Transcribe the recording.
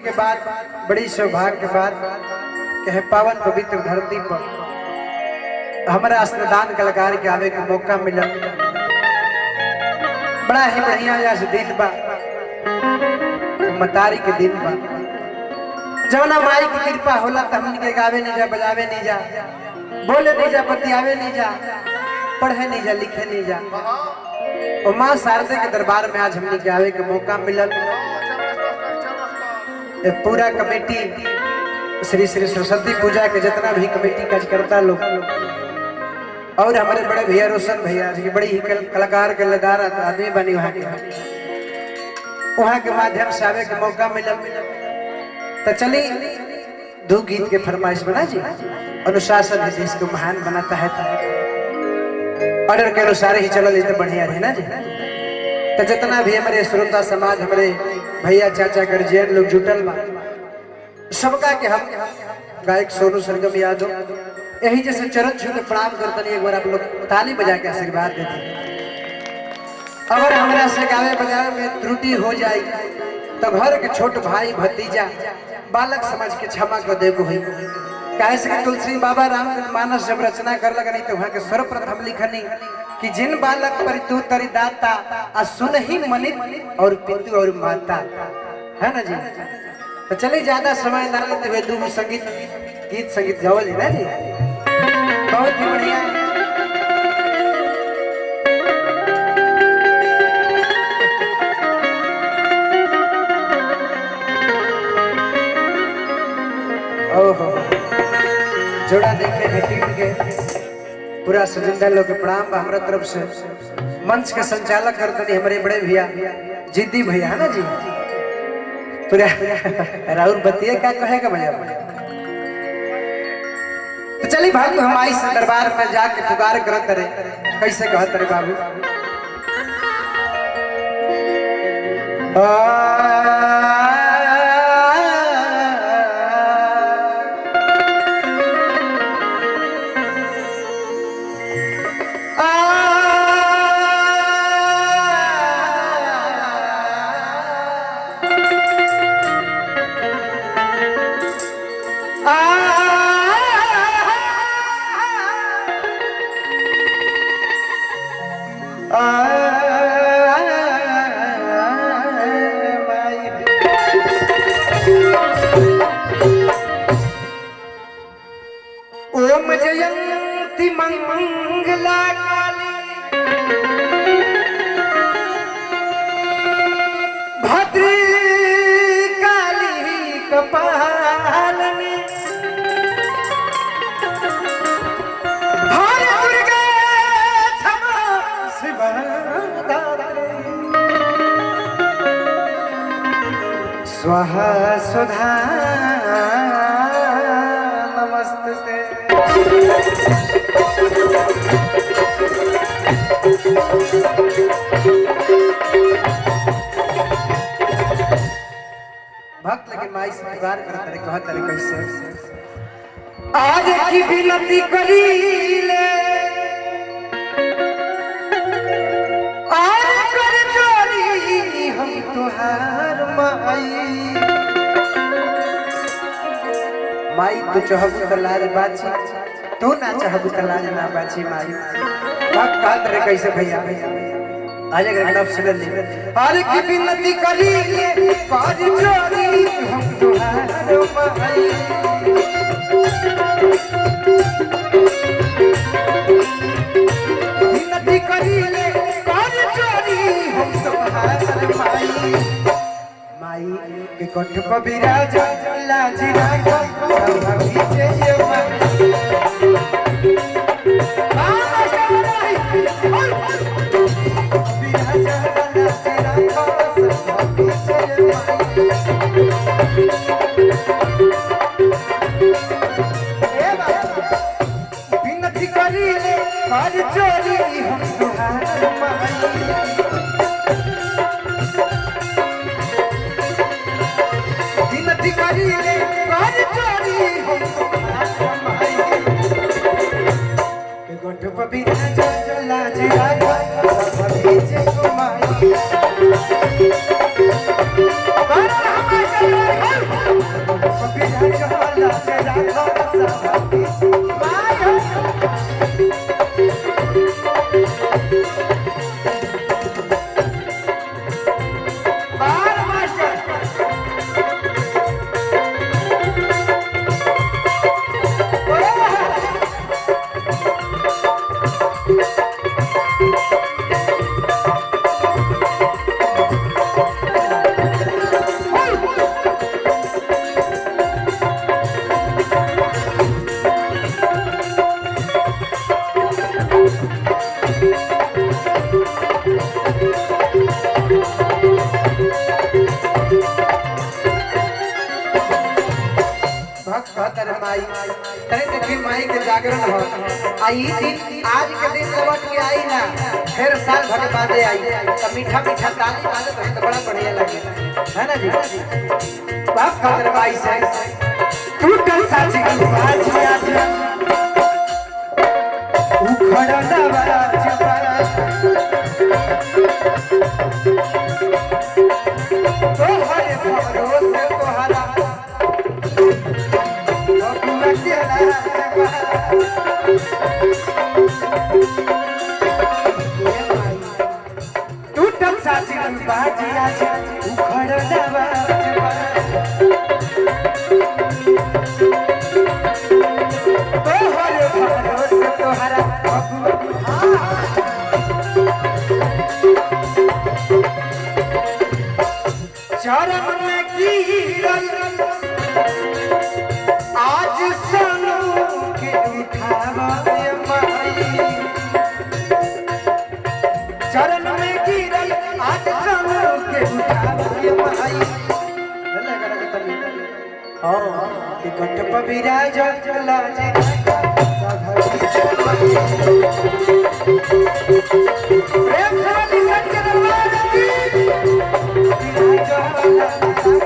के बाद बड़ी सौभाग्य के बाद कहे पावन पवित्र धरती पर हमारा स्नान कलाकार के आवे के मौका मिला। बड़ा ही बढ़िया यहाँ से दिन बा, मतारी के दिन बा, जवना माई की कृपा होला तो हमन के गावे नहीं जा, बजावे नहीं जा, बोले नहीं जा, बतियावे नहीं जा, पढ़े नहीं जा, लिखे नहीं जा। और माँ शारदा के दरबार में आज हमने के आवे के मौका मिलल। पूरा कमेटी श्री श्री सरस्वती पूजा के जितना भी कमेटी काज करता लोग और हमारे बड़े भैया रोशन भैया जी बड़ी ही कलाकार कलाकार आदमी बनी वहाँ के माध्यम से आवे के मौका मिलल। तो चली दो गीत के फरमाइश बना जी। अनुशासन है देश को महान बनाता है, ऑर्डर के अनुसार ही चलल तो बढ़िया रहे ना जी। तो जितना भी हमारे श्रोता समाज हमारे भैया चाचा गर्जियन लोग जुटल बा, सबका के हम गायक सोनू सरगम यादव यही जैसे चरण छू के प्रणाम करते एक बार आप लोग ताली बजा के आशीर्वाद देते। अगर हमारा से गावे बजावे में त्रुटि हो जाए तो घर के छोट भाई भतीजा बालक समझ के क्षमा कर दे हुई। कैसे कि तुलसी बाबा रामचंद्र मानस जब रचना कर लगनी तो वहाँ के सर्वप्रथम लिखनी कि जिन बालक पर तू तरी दाता आ सुन ही मनित और पितु और माता, है ना जी। तो चलिए ज्यादा समय ना लेते हुए दो संगीत गीत संगीत गावल है ना जी, बहुत ही बढ़िया। ओहो जोड़ा देखे टीम के पूरा सजिंदा लोग के प्रणाम हमारा तरफ से। मंच के संचालक करते हमारे बड़े भैया जिद्दी भैया है ना जी, पूरा राहुल बतिया क्या कहेगा भैया। तो चलिए भाई हम आई दरबार में जाके पुकार करत रहे, कैसे कहत रहे बाबू। ओम जयंती मंगला काली भद्री काली कपालिनी हर दुर्गा क्षमा शिवा दात्री स्वाहा सुधा नमस्ते। भक्त लेकिन माई से पुकार करते रहे, कहते रहे कैसे। आज की विनती करी ले आज कर जोड़ी हम तुहार माई। माई तू चाहबू तो लाज बाची, तू ना चाहबू तो लाज ना बाची माई। भक्त कहत रहे कैसे भैया आज अगर नफ्स ले ली आज की विनती करी ले कर जोड़ी हम तुहार माई। विनती करी ले कर जोड़ी हम तुहार माई। माई के कंठ पर विराज लाज राखो सब पीछे ये माई। विराज लाज राखो सब पीछे ये माई। ए बाबा विनती करी ले कर जोड़ी हम तुहार माई। विनती करी ले कर जोड़ी हम तुहार माई। भक्त कहतर माई तने देखी माई के जागरण हो आई दिन आज के दिन लौट के आई ना फिर साल भर बादे आई तो मीठा मीठा ताली बाजे तो बड़ा बढ़िया लगे है ना जी भक्त कहतर माई से टूटल साची की बात आज उखड़ा नवाज तोहरे भरोसे तोहरा टूटल साची बाजी आज उखड़ तोहरे भरोसे तोहरा चरण में गिरल आज सनू के उठावे माई चरण में गिरल आज सनू के उठावे माई हां कि कंठ पर विराज लाजे प्रेम से सत्य दरबार की विराज